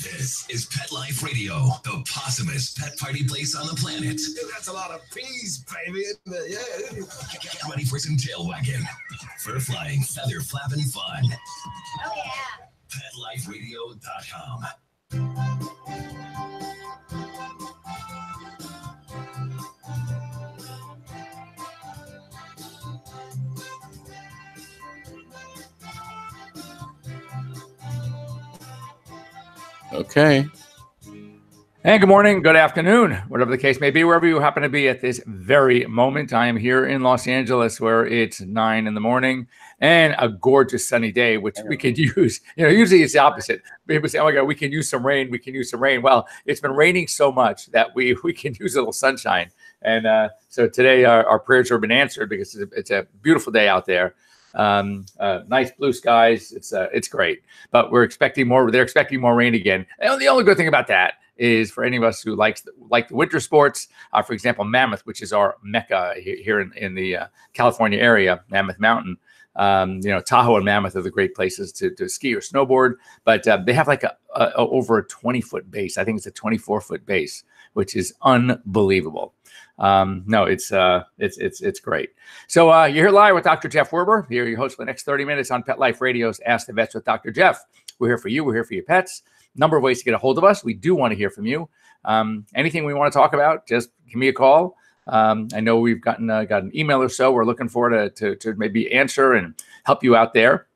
This is Pet Life Radio, the possumest pet party place on the planet. That's a lot of peas, baby. Yeah. Get ready for some tail wagging, fur flying, feather flapping fun. Oh, yeah. PetLifeRadio.com. Okay. And good morning, good afternoon, whatever the case may be, wherever you happen to be at this very moment. I am here in Los Angeles where it's 9 in the morning and a gorgeous sunny day, which we could use. Usually it's the opposite. People say, oh my God, we can use some rain. We can use some rain. Well, it's been raining so much that we can use a little sunshine. And so today our prayers have been answered because it's a beautiful day out there. Nice blue skies. It's great, but we're expecting more. They're expecting more rain again. And the only good thing about that is for any of us who like the winter sports, for example, Mammoth, which is our mecca here in the California area, Mammoth Mountain. Tahoe and Mammoth are the great places to ski or snowboard, but they have like over a 20-foot base. I think it's a 24-foot base, which is unbelievable. No, it's great. So you're here live with Dr. Jeff Werber. Here, your host for the next 30 minutes on Pet Life Radio's Ask the Vets with Dr. Jeff. We're here for you. We're here for your pets. Number of ways to get a hold of us. We do want to hear from you. Anything we want to talk about, just give me a call. I know we've got an email or so. We're looking forward to maybe answer and help you out there.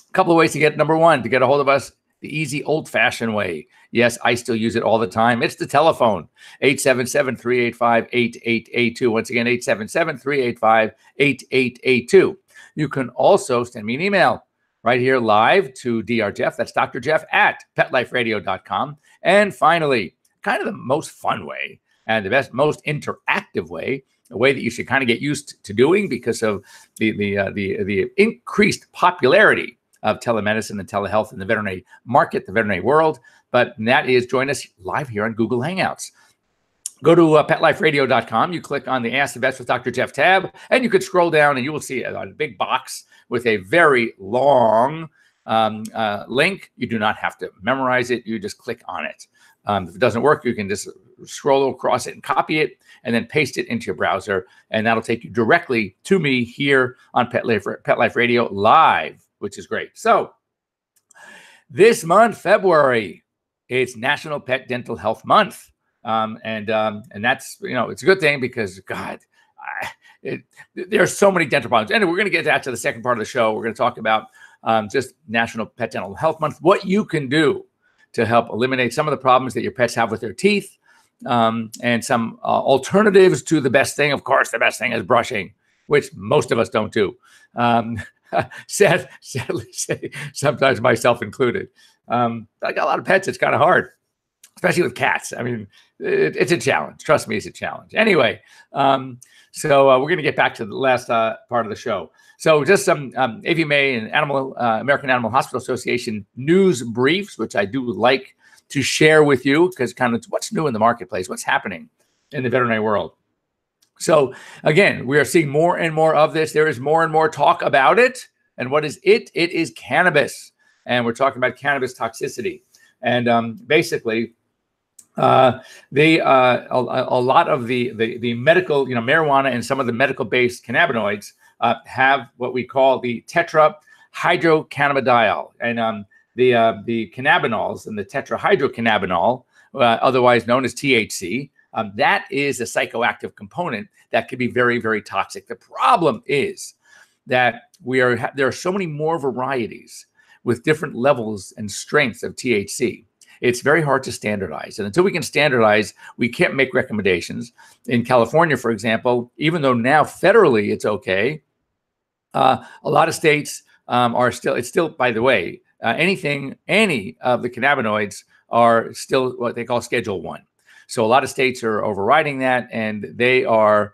A couple of ways to get a hold of us. The easy old-fashioned way. Yes, I still use it all the time. It's the telephone, 877-385-8882. Once again, 877-385-8882. You can also send me an email right here live to Dr. Jeff. That's Dr. Jeff at PetLifeRadio.com. And finally, kind of the most fun way and the most interactive way, a way that you should kind of get used to doing because of the increased popularity of telemedicine and telehealth in the veterinary market, the veterinary world. But that is join us live here on Google Hangouts. Go to PetLifeRadio.com. You click on the Ask the Vets with Dr. Jeff tab, and you could scroll down and you will see a big box with a very long link. You do not have to memorize it. You just click on it. If it doesn't work, you can just scroll across it and copy it and then paste it into your browser. And that'll take you directly to me here on Pet Life Radio live, which is great. So this month, February, it's National Pet Dental Health Month. And that's, it's a good thing because, God, there are so many dental problems. And we're going to get to the second part of the show. We're going to talk about just National Pet Dental Health Month, what you can do to help eliminate some of the problems that your pets have with their teeth, and some alternatives to the best thing. Of course, the best thing is brushing, which most of us don't do. Sadly, sometimes myself included. I got a lot of pets. It's kind of hard, especially with cats. I mean, it's a challenge. Trust me, it's a challenge. Anyway, so we're going to get back to the last part of the show. So just some AVMA and American Animal Hospital Association news briefs, which I do like to share with you because kind of what's new in the marketplace, what's happening in the veterinary world. So again, we are seeing more and more of this. There is more and more talk about it. And what is it? It is cannabis. And we're talking about cannabis toxicity. And basically, a lot of the medical, marijuana and some of the medical-based cannabinoids have what we call the tetrahydrocannabidiol. And the cannabinols and the tetrahydrocannabinol, otherwise known as THC, that is a psychoactive component that can be very, very toxic. The problem is that there are so many more varieties with different levels and strengths of THC. It's very hard to standardize. And until we can standardize, we can't make recommendations. In California, for example, even though now federally it's okay, a lot of states it's still, by the way, any of the cannabinoids are still what they call Schedule 1. So a lot of states are overriding that, and they are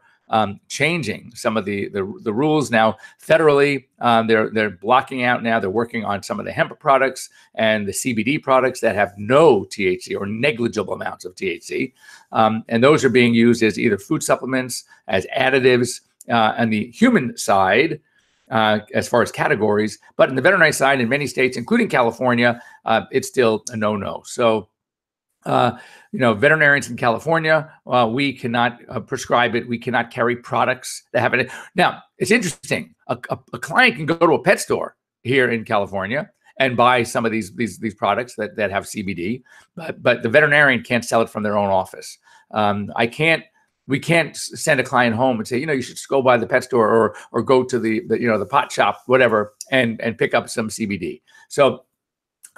changing some of the rules now federally. They're blocking out now. They're working on some of the hemp products and the CBD products that have no THC or negligible amounts of THC, and those are being used as either food supplements, as additives on the human side. As far as categories, but in the veterinary side, in many states, including California, it's still a no-no. So Veterinarians in California, we cannot prescribe it. We cannot carry products that have it. Now, it's interesting. A client can go to a pet store here in California and buy some of these products that have CBD, but the veterinarian can't sell it from their own office. We can't send a client home and say, you should just go by the pet store or go to the pot shop, whatever, and pick up some CBD. So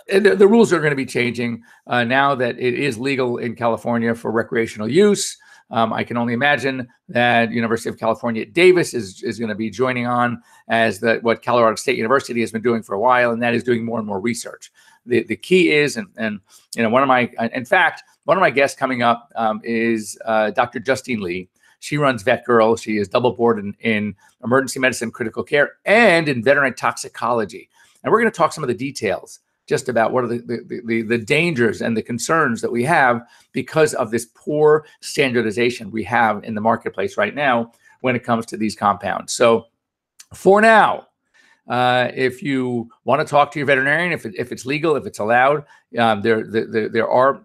the rules are going to be changing now that it is legal in California for recreational use. I can only imagine that University of California at Davis is going to be joining on as what Colorado State University has been doing for a while, and that is doing more and more research. The key is, and one of my guests coming up is Dr. Justine Lee. She runs Vet Girl. She is double board in emergency medicine, critical care, and in veterinary toxicology. And we're going to talk some of the details just about what are the dangers and the concerns that we have because of this poor standardization we have in the marketplace right now when it comes to these compounds. So for now, if you want to talk to your veterinarian, if it's legal, if it's allowed, there are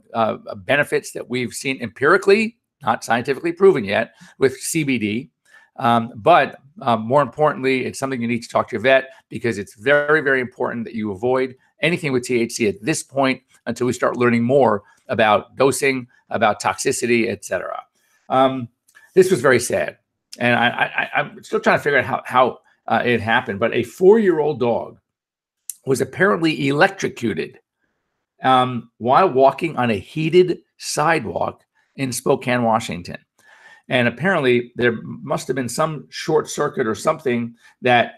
benefits that we've seen empirically, not scientifically proven yet, with CBD. But more importantly, it's something you need to talk to your vet because it's very, very important that you avoid anything with THC at this point until we start learning more about dosing, about toxicity, etc. This was very sad. And I'm still trying to figure out how it happened. But a 4-year-old dog was apparently electrocuted while walking on a heated sidewalk in Spokane, Washington. And apparently there must have been some short circuit or something that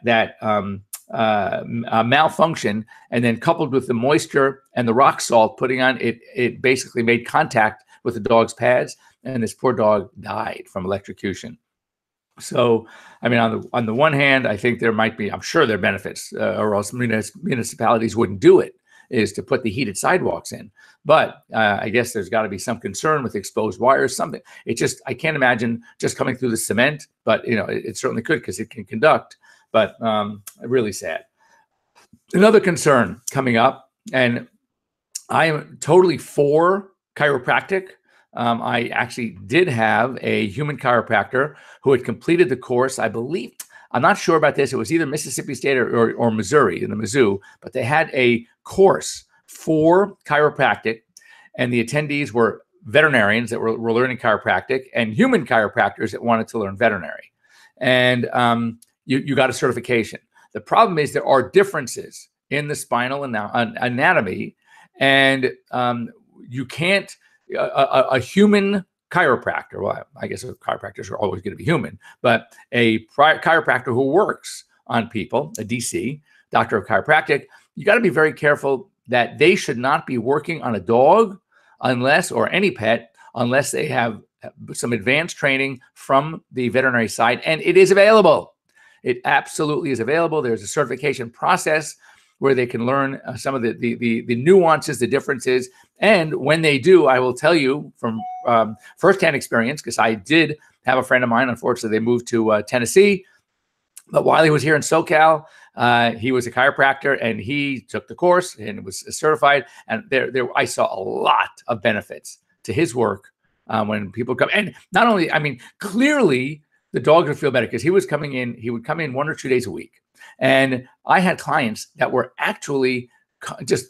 malfunction, and then coupled with the moisture and the rock salt putting on it, it basically made contact with the dog's pads, and this poor dog died from electrocution. So, I mean, on the one hand, I think there might be, I'm sure there are benefits, or else municipalities wouldn't do it, is to put the heated sidewalks in. But I guess there's got to be some concern with exposed wires, something. I can't imagine just coming through the cement, but it certainly could because it can conduct. But really sad. Another concern coming up, and I am totally for chiropractic. I actually did have a human chiropractor who had completed the course. I believe, I'm not sure about this. It was either Mississippi State or Missouri, in the Mizzou, but they had a course for chiropractic, and the attendees were veterinarians that were learning chiropractic and human chiropractors that wanted to learn veterinary. And you got a certification. The problem is there are differences in the spinal anatomy, and you can't, a human chiropractor, well, I guess chiropractors are always going to be human, but a chiropractor who works on people, a DC, doctor of chiropractic, you got to be very careful that they should not be working on a dog or any pet, unless they have some advanced training from the veterinary side, and it is available. It absolutely is available. There's a certification process where they can learn some of the nuances, the differences. And when they do, I will tell you from firsthand experience, because I did have a friend of mine, unfortunately, they moved to Tennessee. But while he was here in SoCal, he was a chiropractor and he took the course and was certified. And I saw a lot of benefits to his work when people come. And not only, I mean, clearly, the dog would feel better because he would come in 1 or 2 days a week. And I had clients that were actually just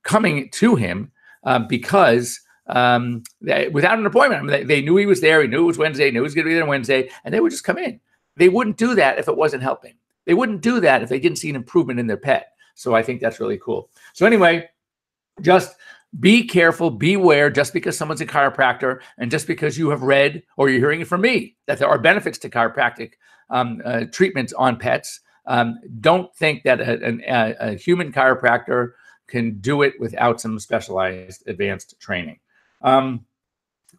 coming to him because without an appointment. I mean, they knew he was there. He knew it was Wednesday, knew he was going to be there on Wednesday, and they would just come in. They wouldn't do that if it wasn't helping. They wouldn't do that if they didn't see an improvement in their pet. So I think that's really cool. So anyway, just be careful, beware, just because someone's a chiropractor and just because you have read or you're hearing it from me that there are benefits to chiropractic treatments on pets. Don't think that a human chiropractor can do it without some specialized advanced training.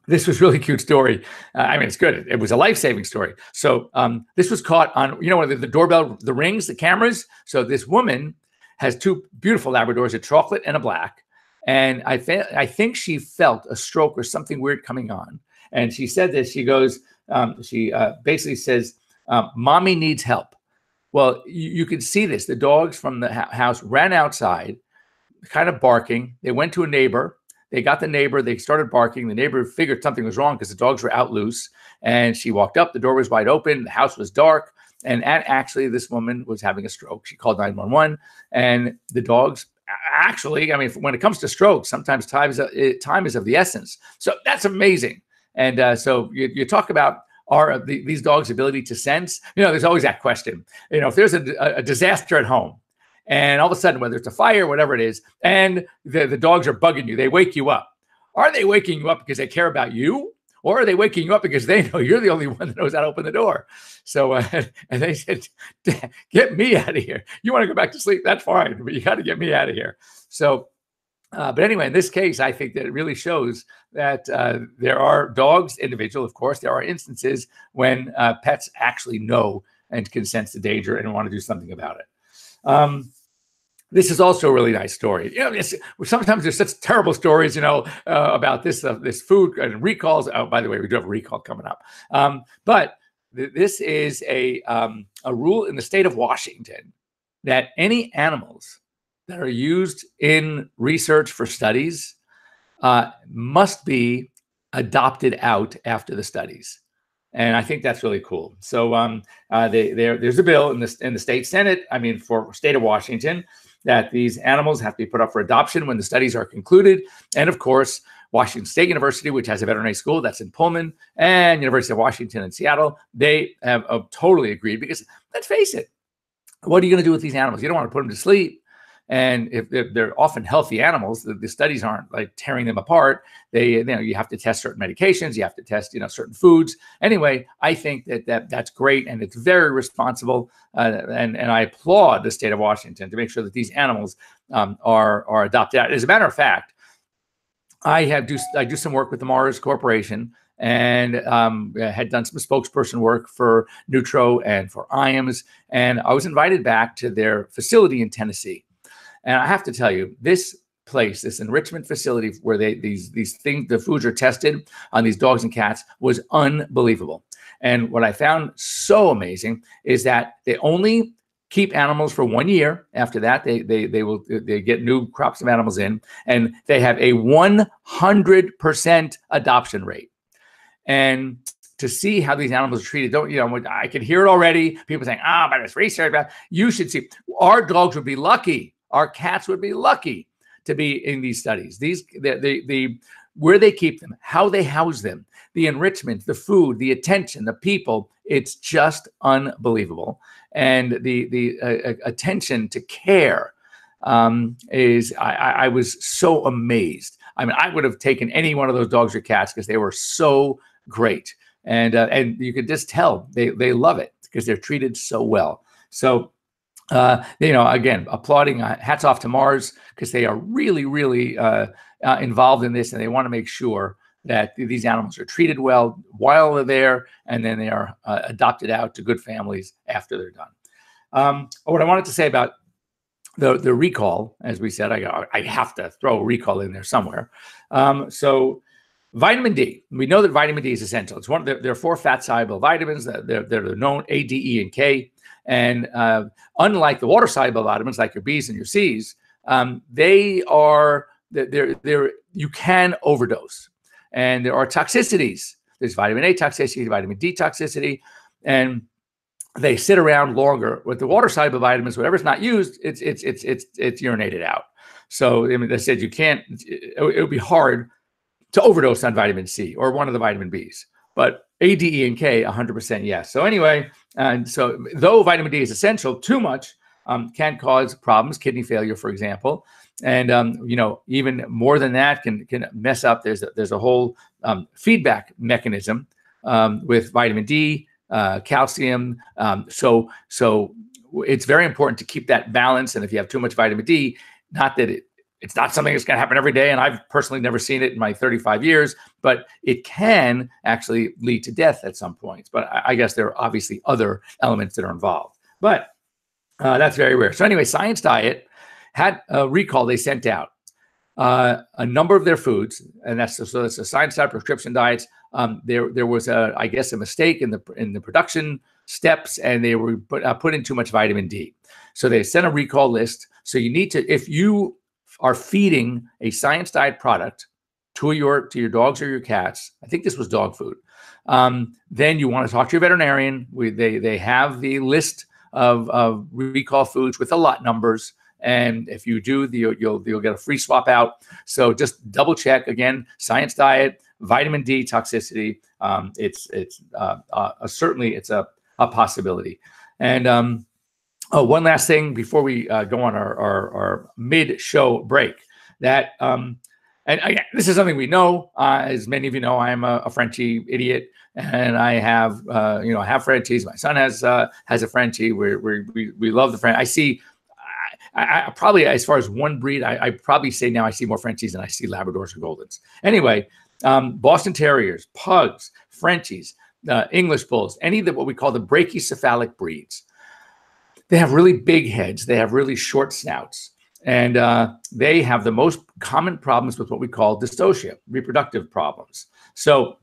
This was a really cute story. I mean, it's good. It was a life-saving story. So this was caught on, the doorbell, the rings, the cameras. So this woman has 2 beautiful Labradors, a chocolate and a black. And I think she felt a stroke or something weird coming on. And she said this, she goes, she basically says, mommy needs help. Well, you could see this. The dogs from the house ran outside, kind of barking. They went to a neighbor. they got the neighbor. They started barking. The neighbor figured something was wrong because the dogs were out loose. And she walked up. The door was wide open. The house was dark. And actually, this woman was having a stroke. She called 911. And the dogs actually, I mean, when it comes to strokes, sometimes time is of the essence. So that's amazing. And so you talk about these dogs' ability to sense. There's always that question. If there's a disaster at home, and all of a sudden, whether it's a fire, whatever it is, and the dogs are bugging you, they wake you up. Are they waking you up because they care about you? Or are they waking you up because they know you're the only one that knows how to open the door? So, and they said, get me out of here. You want to go back to sleep? That's fine, but you got to get me out of here. So, but anyway, in this case, I think that it really shows that there are dogs, individual, of course, there are instances when pets actually know and can sense the danger and want to do something about it. This is also a really nice story. Sometimes there's such terrible stories, about this food and recalls. Oh, by the way, we do have a recall coming up. But this is a rule in the state of Washington that any animals that are used in research for studies must be adopted out after the studies. And I think that's really cool. So there's a bill in the state Senate, for state of Washington, that these animals have to be put up for adoption when the studies are concluded. And of course, Washington State University, which has a veterinary school that's in Pullman, and University of Washington in Seattle, they have totally agreed, because let's face it, what are you going to do with these animals? You don't want to put them to sleep. And if they're often healthy animals, the studies aren't like tearing them apart. You have to test certain medications, you have to test certain foods. Anyway, I think that's great, and it's very responsible. And I applaud the state of Washington to make sure that these animals are adopted out. As a matter of fact, I do some work with the Mars Corporation, and had done some spokesperson work for Nutro and for IAMS, and I was invited back to their facility in Tennessee. And I have to tell you, this place, this enrichment facility where these things, the foods are tested on these dogs and cats, was unbelievable. And what I found so amazing is that they only keep animals for 1 year. After that, they get new crops of animals in, and they have a 100% adoption rate. And to see how these animals are treated, I can hear it already. People saying, but it's research. You should see. Our dogs would be lucky. Our cats would be lucky to be in these studies. Where they keep them, how they house them, the enrichment, the food, the attention, the people, it's just unbelievable. And the attention to care I was so amazed. I would have taken any one of those dogs or cats because they were so great. And you could just tell they love it because they're treated so well. So, again, applauding, hats off to Mars, because they are really, really involved in this, and they want to make sure that these animals are treated well while they're there, and then they are adopted out to good families after they're done. What I wanted to say about the recall, as we said, I have to throw a recall in there somewhere. So vitamin D, we know that vitamin D is essential. It's there are 4 fat soluble vitamins that they're known: A, D, E, and K. And unlike the water soluble vitamins like your B's and your C's, you can overdose, and there are toxicities. There's vitamin A toxicity, vitamin D toxicity, and they sit around longer. With the water soluble vitamins, whatever's not used, it's urinated out. So they said you can't. It would be hard to overdose on vitamin C or one of the vitamin B's, but A, D, E, and K, 100% yes. So anyway, and so though vitamin D is essential, too much can cause problems, kidney failure, for example. And, even more than that can mess up. There's a whole feedback mechanism with vitamin D, calcium. So it's very important to keep that balance. And if you have too much vitamin D, not that it's not something that's going to happen every day, and I've personally never seen it in my 35 years, but it can actually lead to death at some points. But I guess there are obviously other elements that are involved. But that's very rare. So anyway, Science Diet had a recall. They sent out a number of their foods, and that's a Science Diet prescription diets. There was I guess a mistake in the production steps, and they were put in too much vitamin D. So they sent a recall list. So you need to, if you are feeding a Science Diet product to your dogs or your cats, I think this was dog food, then you want to talk to your veterinarian. They have the list of recall foods with the lot numbers. And if you do, you'll get a free swap out. So just double check again, Science Diet, vitamin D toxicity. Certainly it's a possibility. And one last thing before we go on our mid-show break, that and again, this is something we know. As many of you know, I am a Frenchie idiot, and I have I have Frenchies. My son has a Frenchie. We love the French. I see. I probably, as far as one breed, I probably say now I see more Frenchies than I see Labradors or Goldens. Anyway, Boston Terriers, Pugs, Frenchies, English Bulls, any of what we call the brachycephalic breeds. They have really big heads. They have really short snouts. And they have the most common problems with what we call dystocia, reproductive problems. So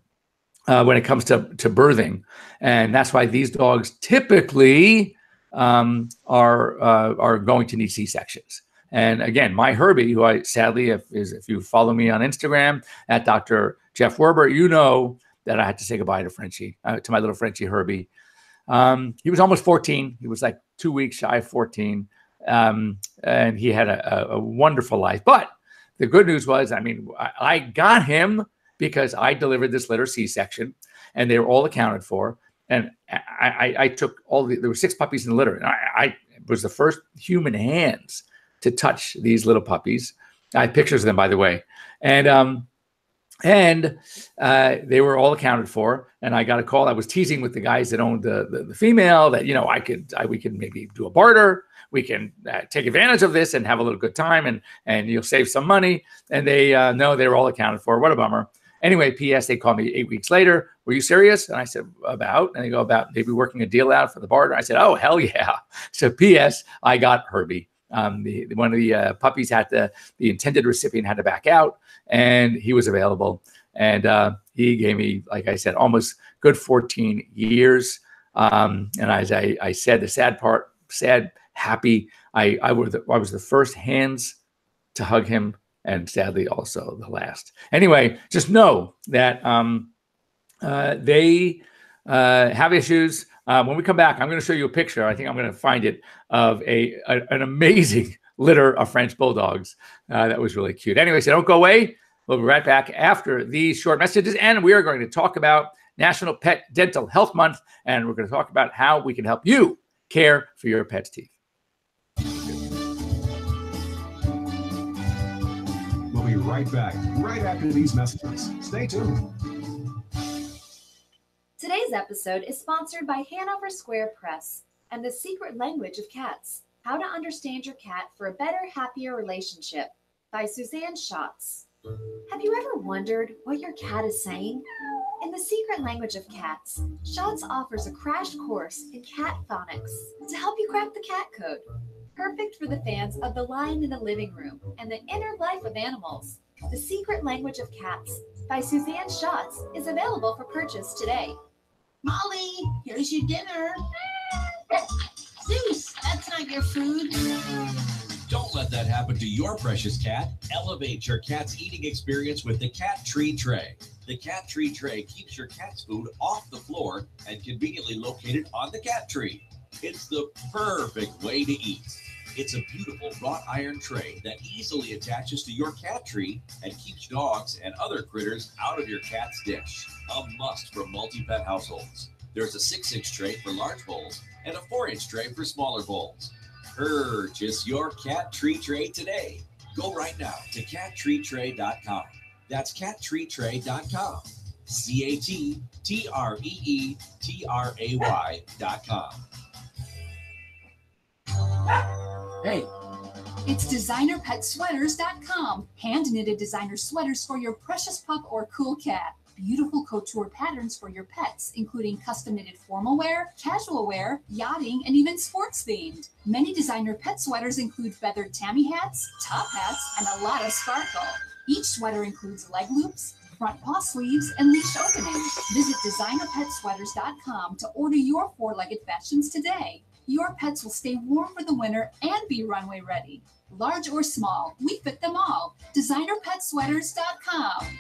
when it comes to birthing, and that's why these dogs typically are going to need C-sections. And again, my Herbie, who I sadly, if you follow me on Instagram at Dr. Jeff Werber, you know that I had to say goodbye to Frenchie, to my little Frenchie Herbie. He was almost 14. He was like 2 weeks shy of 14. And he had a wonderful life. But the good news was, I got him because I delivered this litter C-section, and they were all accounted for. And I took there were 6 puppies in the litter. And I was the first human hands to touch these little puppies. I have pictures of them, by the way. And they were all accounted for. And I got a call. I was teasing with the guys that owned the female that, we could maybe do a barter. We can take advantage of this and have a little good time, and you'll save some money. And they no, they were all accounted for. What a bummer. Anyway, P.S. They called me 8 weeks later. Were you serious? And I said, about. And they go, about maybe working a deal out for the barter. I said, oh, hell yeah. So P.S. I got Herbie. One of the puppies the intended recipient had to back out, and he was available. And he gave me, like I said, almost good 14 years. And as I said, the sad part, happy, I was the first hands to hug him, and sadly also the last. Anyway, just know that they have issues. When we come back, I'm going to show you a picture. I think I'm going to find it of an amazing litter of French bulldogs. That was really cute. Anyway, so don't go away. We'll be right back after these short messages, and we are going to talk about National Pet Dental Health Month, and we're going to talk about how we can help you care for your pet's teeth. We'll be right back, right after these messages. Stay tuned. Today's episode is sponsored by Hanover Square Press and The Secret Language of Cats, How to Understand Your Cat for a Better, Happier Relationship by Suzanne Schatz. Have you ever wondered what your cat is saying? In The Secret Language of Cats, Schatz offers a crash course in cat phonics to help you crack the cat code. Perfect for the fans of The Lion in the Living Room and the inner life of animals. The Secret Language of Cats by Suzanne Schatz is available for purchase today. Molly, here's your dinner. Zeus, that's not your food. Don't let that happen to your precious cat. Elevate your cat's eating experience with the Cat Tree Tray. The Cat Tree Tray keeps your cat's food off the floor and conveniently located on the cat tree. It's the perfect way to eat. It's a beautiful wrought iron tray that easily attaches to your cat tree and keeps dogs and other critters out of your cat's dish. A must for multi-pet households. There's a 6-inch tray for large bowls and a 4-inch tray for smaller bowls. Purchase your Cat Tree Tray today. Go right now to cattreetray.com. That's cattreetray.com. cattreetray.com. Hey. It's designerpetsweaters.com. Hand-knitted designer sweaters for your precious pup or cool cat. Beautiful couture patterns for your pets, including custom-knitted formal wear, casual wear, yachting, and even sports-themed. Many designer pet sweaters include feathered tammy hats, top hats, and a lot of sparkle. Each sweater includes leg loops, front paw sleeves, and leash openings. Visit designerpetsweaters.com to order your four-legged fashions today. Your pets will stay warm for the winter and be runway ready. Large or small, we fit them all. DesignerPetSweaters.com.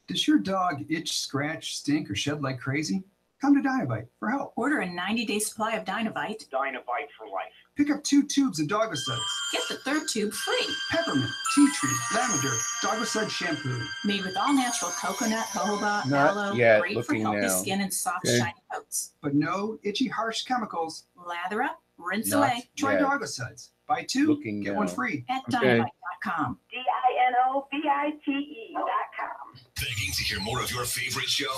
Does your dog itch, scratch, stink, or shed like crazy? Come to Dinovite for help. Order a 90-day supply of Dinovite. Dinovite for life. Pick up 2 tubes of Dogicides. Get the 3rd tube free. Peppermint, tea tree, lavender, Dogicide shampoo. Made with all natural coconut, jojoba, Not aloe, yet, great for looking healthy now. skin and soft, Okay. shiny coats. But no itchy, harsh chemicals. Lather up, rinse Not away Try Yeah. Dogicides. Buy 2, Looking get now. 1 free. at Okay. Dinovite.com. DINOVITE.com. Begging to hear more of your favorite show?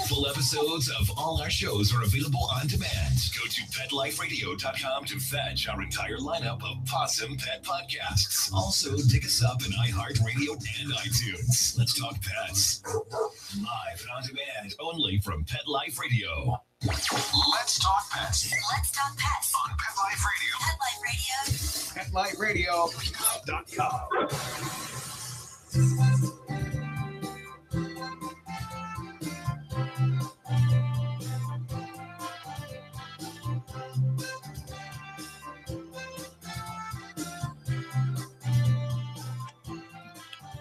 Full episodes of all our shows are available on demand. Go to PetLifeRadio.com to fetch our entire lineup of Possum Pet podcasts. Also, dig us up in iHeartRadio and iTunes. Let's talk pets. Live and on demand only from Pet Life Radio. Let's talk pets Let's talk pets. on Pet Life Radio. Pet Life Radio. PetLifeRadio.com.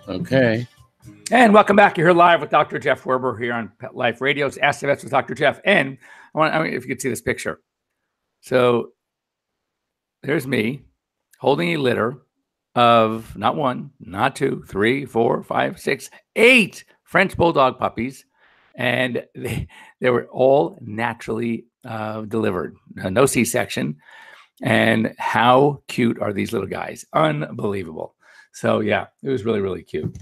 Okay. And welcome back. You're here live with Dr. Jeff Werber here on Pet Life Radio. It's Ask the Vets with Dr. Jeff. And I mean, if you could see this picture. So there's me holding a litter of not 1, not 2, 3, 4, 5, 6, 8 French Bulldog puppies. And they were all naturally delivered, no C-section. And how cute are these little guys? Unbelievable. So yeah, it was really, really cute.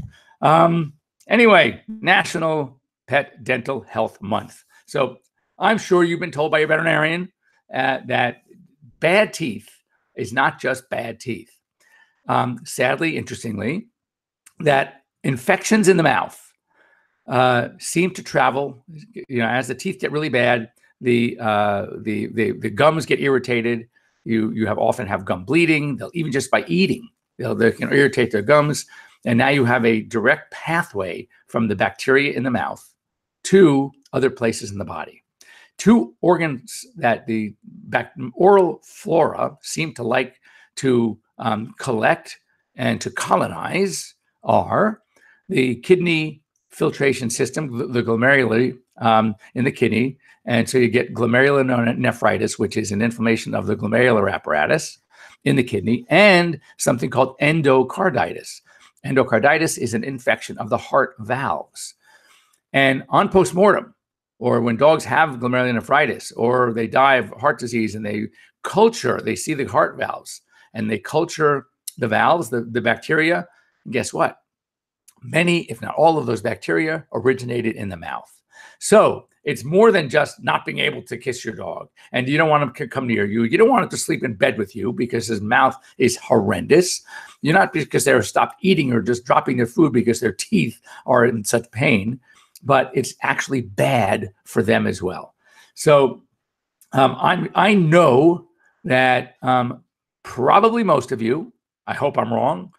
Anyway, National Pet Dental Health Month. So I'm sure you've been told by your veterinarian that bad teeth is not just bad teeth. Sadly, interestingly, that infections in the mouth seem to travel. You know, as the teeth get really bad, the gums get irritated. You often have gum bleeding. They'll even just by eating, they can irritate their gums. And now you have a direct pathway from the bacteria in the mouth to other places in the body. 2 organs that the oral flora seem to like to collect and to colonize are the kidney filtration system, the glomeruli in the kidney. And so you get glomerulonephritis, which is an inflammation of the glomerular apparatus in the kidney, and something called endocarditis. Endocarditis is an infection of the heart valves. And on postmortem, or when dogs have glomerulonephritis, or they die of heart disease and they see the heart valves, and they culture the valves, the bacteria, and guess what? Many, if not all of those bacteria originated in the mouth. So it's more than just not being able to kiss your dog. And you don't want him to come near you. You don't want him to sleep in bed with you because his mouth is horrendous. You're not because they're stopped eating or just dropping their food because their teeth are in such pain, but it's actually bad for them as well. So I know that probably most of you, I hope I'm wrong,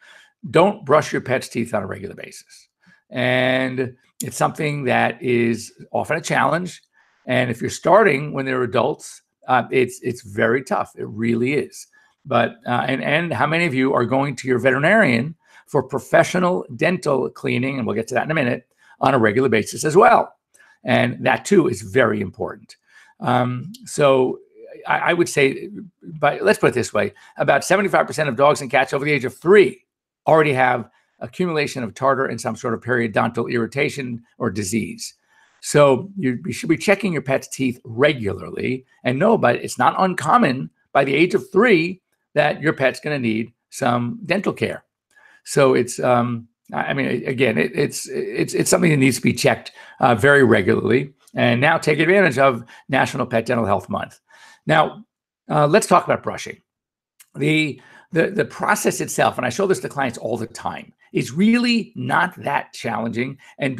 don't brush your pet's teeth on a regular basis. And it's something that is often a challenge. And if you're starting when they're adults, it's very tough. It really is. But and how many of you are going to your veterinarian for professional dental cleaning, and we'll get to that in a minute, on a regular basis as well. And that too is very important. So I would say, but let's put it this way, about 75% of dogs and cats over the age of 3 already have accumulation of tartar and some sort of periodontal irritation or disease. So you should be checking your pet's teeth regularly and know, but it's not uncommon by the age of 3 that your pet's going to need some dental care. So it's, I mean, again, it's something that needs to be checked very regularly. And now take advantage of National Pet Dental Health Month. Now, let's talk about brushing. The process itself, and I show this to clients all the time, is really not that challenging. And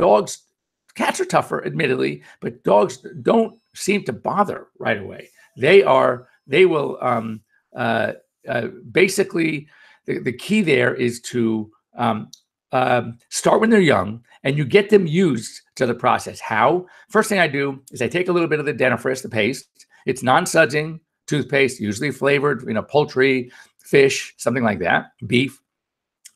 cats are tougher, admittedly, but dogs don't seem to bother right away. They will basically, the key there is to start when they're young, and you get them used to the process. How? First thing I do is I take a little bit of the dentifrice, the paste. It's non-sudsing toothpaste, usually flavored, poultry, fish, something like that, beef.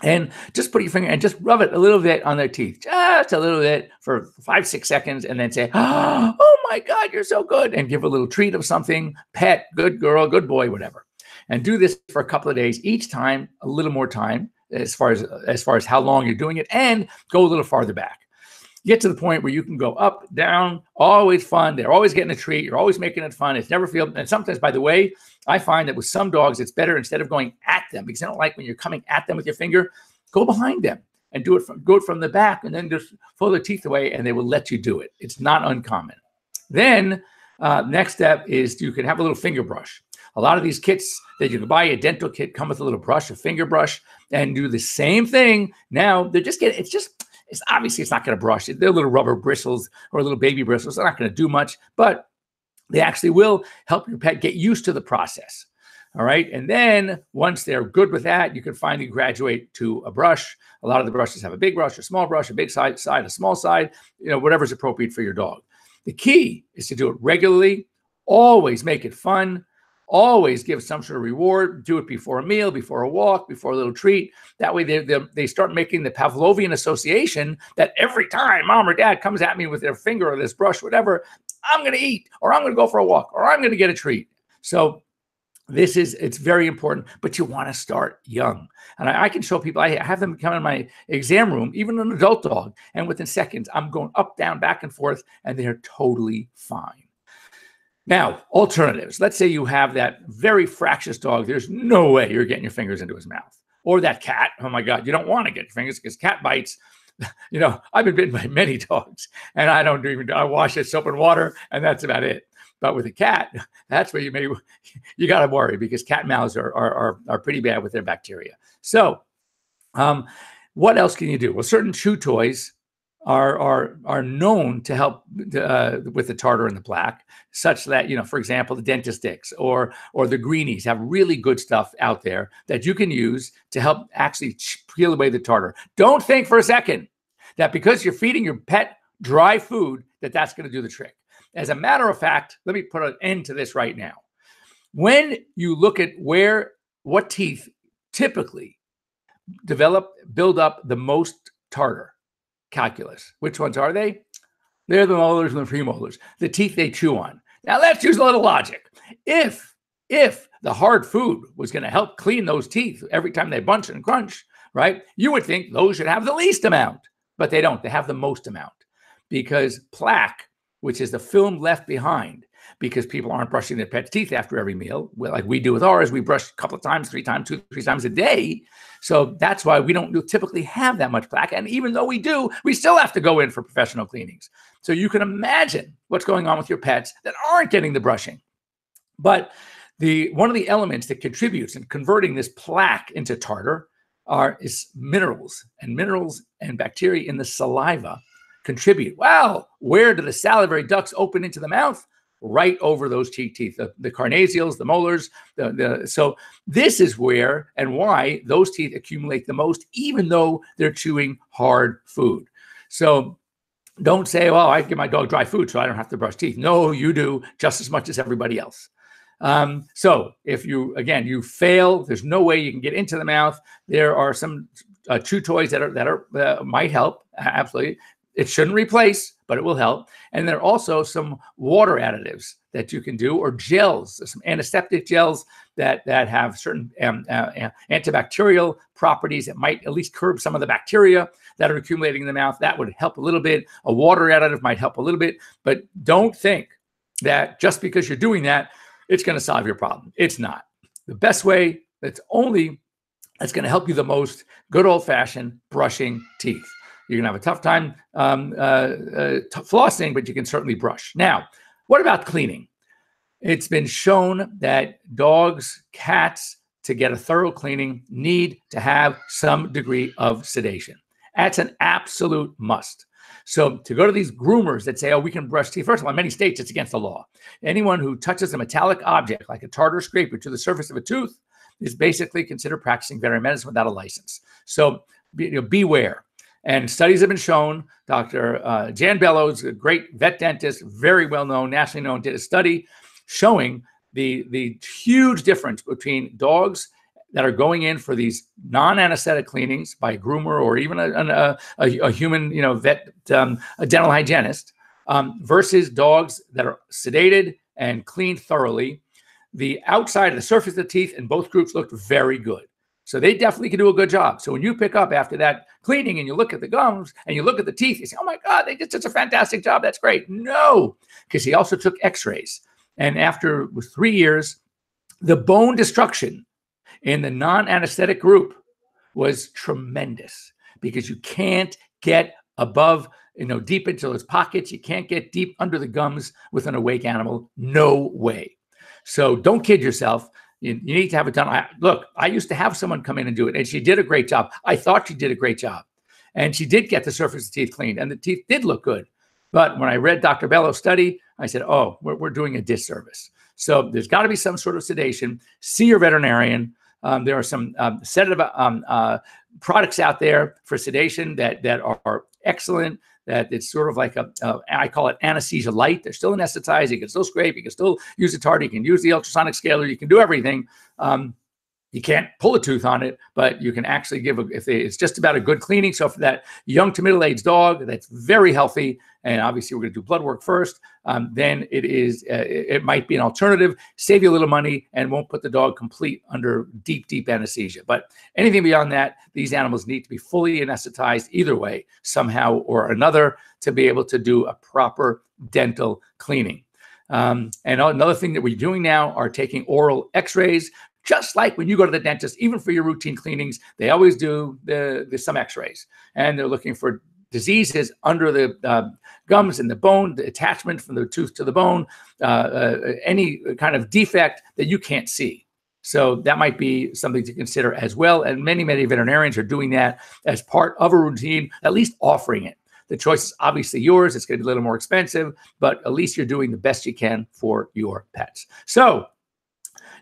And just put your finger and just rub it a little bit on their teeth, just a little bit for 5-6 seconds, and then say, oh my God, you're so good. And give a little treat of something, pet, good girl, good boy, whatever. And do this for a couple of days, each time a little more time as far as how long you're doing it, and go a little farther back. Get to the point where you can go up, down, always fun. They're always getting a treat. You're always making it fun. It's never feel. And sometimes, by the way, I find that with some dogs, it's better instead of going at them, because I don't like when you're coming at them with your finger, go behind them and do it from the back, and then just pull their teeth away, and they will let you do it. It's not uncommon. Then next step is you can have a little finger brush. A lot of these kits that you can buy, a dental kit, come with a little brush, a finger brush, and do the same thing. Now they're just getting, it's obviously it's not going to brush it. They're little rubber bristles or little baby bristles. They're not going to do much, but they actually will help your pet get used to the process. All right. And then once they're good with that, you can finally graduate to a brush. A lot of the brushes have a big brush, a small brush, a big side, a small side, whatever's appropriate for your dog. The key is to do it regularly. Always make it fun. Always give some sort of reward. Do it before a meal, before a walk, before a little treat. That way they start making the Pavlovian association that every time mom or dad comes at me with their finger or this brush, whatever, I'm going to eat, or I'm going to go for a walk, or I'm going to get a treat. So it's very important, but you want to start young. And I can show people, I have them come in my exam room, even an adult dog, and within seconds, I'm going up, down, back and forth, and they're totally fine. Now, alternatives. Let's say you have that very fractious dog. There's no way you're getting your fingers into his mouth. Or that cat. Oh my God, you don't want to get your fingers because cat bites. I've been bitten by many dogs, and I wash it soap and water, and that's about it. But with a cat, that's where you got to worry, because cat mouths are pretty bad with their bacteria. So what else can you do? Well, certain chew toys are known to help with the tartar and the plaque, such that, for example, the Dentastix or the Greenies have really good stuff out there that you can use to help actually peel away the tartar. Don't think for a second that because you're feeding your pet dry food, that's going to do the trick. As a matter of fact, let me put an end to this right now. When you look at what teeth typically build up the most tartar, calculus. Which ones are they? They're the molars and the premolars, the teeth they chew on. Now let's use a little logic. If the hard food was going to help clean those teeth every time they bunch and crunch, right? You would think those should have the least amount, but they don't. They have the most amount, because plaque, which is the film left behind because people aren't brushing their pet's teeth after every meal, like we do with ours. We brush a couple of times, 3 times, 2-3 times a day. So that's why we don't typically have that much plaque. And even though we do, we still have to go in for professional cleanings. So you can imagine what's going on with your pets that aren't getting the brushing. But one of the elements that contributes in converting this plaque into tartar is minerals, and bacteria in the saliva contribute. Well, where do the salivary ducts open into the mouth? Right over those cheek teeth, the carnasials, the molars. So this is where and why those teeth accumulate the most, even though they're chewing hard food. So don't say, well, I give my dog dry food so I don't have to brush teeth. No, you do just as much as everybody else. So if you fail, there's no way you can get into the mouth. There are some chew toys that might help. Absolutely. It shouldn't replace, but it will help. And there are also some water additives that you can do, or gels, some antiseptic gels that have certain antibacterial properties that might at least curb some of the bacteria that are accumulating in the mouth. That would help a little bit. A water additive might help a little bit, but don't think that just because you're doing that, it's going to solve your problem. It's not. The best way that's going to help you the most, good old-fashioned brushing teeth. You're going to have a tough time flossing, but you can certainly brush. Now, what about cleaning? It's been shown that dogs, cats, to get a thorough cleaning, need to have some degree of sedation. That's an absolute must. So to go to these groomers that say, oh, we can brush teeth. First of all, in many states, it's against the law. Anyone who touches a metallic object like a tartar scraper to the surface of a tooth is basically considered practicing veterinary medicine without a license. So beware. And studies have been shown. Dr. Jan Bellows, a great vet dentist, very well known, nationally known, did a study showing the huge difference between dogs that are going in for these non-anesthetic cleanings by a groomer or even a human, vet, a dental hygienist, versus dogs that are sedated and cleaned thoroughly. The outside of the surface of the teeth in both groups looked very good. So they definitely can do a good job. So when you pick up after that cleaning and you look at the gums and you look at the teeth, you say, oh my God, they did such a fantastic job. That's great. No, because he also took x-rays. And after 3 years, the bone destruction in the non-anesthetic group was tremendous, because you can't get above, deep into those pockets. You can't get deep under the gums with an awake animal. No way. So don't kid yourself. You need to have it done. I used to have someone come in and do it, and she did a great job. I thought she did a great job. And she did get the surface of the teeth cleaned, and the teeth did look good. But when I read Dr. Bello's study, I said, oh, we're doing a disservice. So there's got to be some sort of sedation. See your veterinarian. There are some sedative products out there for sedation that are excellent. That it's sort of like I call it anesthesia light. They're still anesthetized. You can still scrape. You can still use the tartar. You can use the ultrasonic scaler. You can do everything. You can't pull a tooth on it, but you can actually it's just about a good cleaning. So for that young to middle-aged dog that's very healthy, and obviously we're going to do blood work first, then it might be an alternative, save you a little money, and won't put the dog complete under deep, deep anesthesia. But anything beyond that, these animals need to be fully anesthetized either way, somehow or another, to be able to do a proper dental cleaning. And another thing that we're doing now are taking oral x-rays. Just like when you go to the dentist, even for your routine cleanings, they always do some x-rays, and they're looking for diseases under the gums and the bone, the attachment from the tooth to the bone, any kind of defect that you can't see. So that might be something to consider as well. And many, many veterinarians are doing that as part of a routine, at least offering it. The choice is obviously yours. It's going to be a little more expensive, but at least you're doing the best you can for your pets. So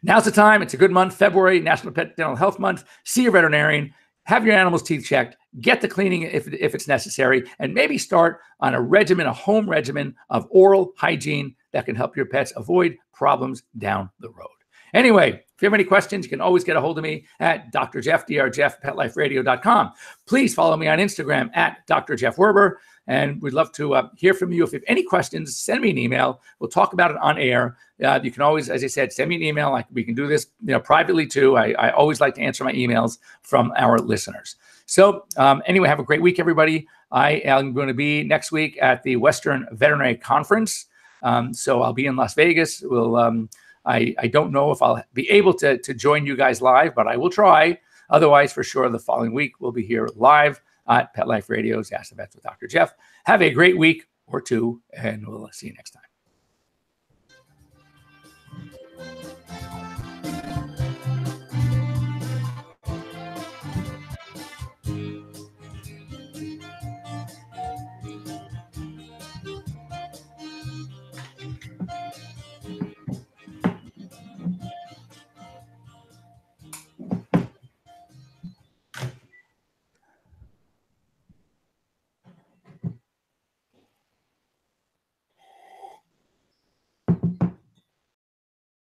now's the time. It's a good month, February, National Pet Dental Health Month. See your veterinarian. Have your animal's teeth checked. Get the cleaning if it's necessary, and maybe start on a home regimen of oral hygiene that can help your pets avoid problems down the road. Anyway, if you have any questions, you can always get a hold of me at Dr. Jeff, Jeff, PetLifeRadio.com. Please follow me on Instagram at Dr. Jeff Werber. And we'd love to hear from you. If you have any questions, send me an email. We'll talk about it on air. You can always, as I said, send me an email. We can do this privately too. I always like to answer my emails from our listeners. So anyway, have a great week, everybody. I am going to be next week at the Western Veterinary Conference. So I'll be in Las Vegas. I don't know if I'll be able to join you guys live, but I will try. Otherwise, for sure, the following week, we'll be here live at Pet Life Radio's Ask the Vets with Dr. Jeff. Have a great week or two, and we'll see you next time.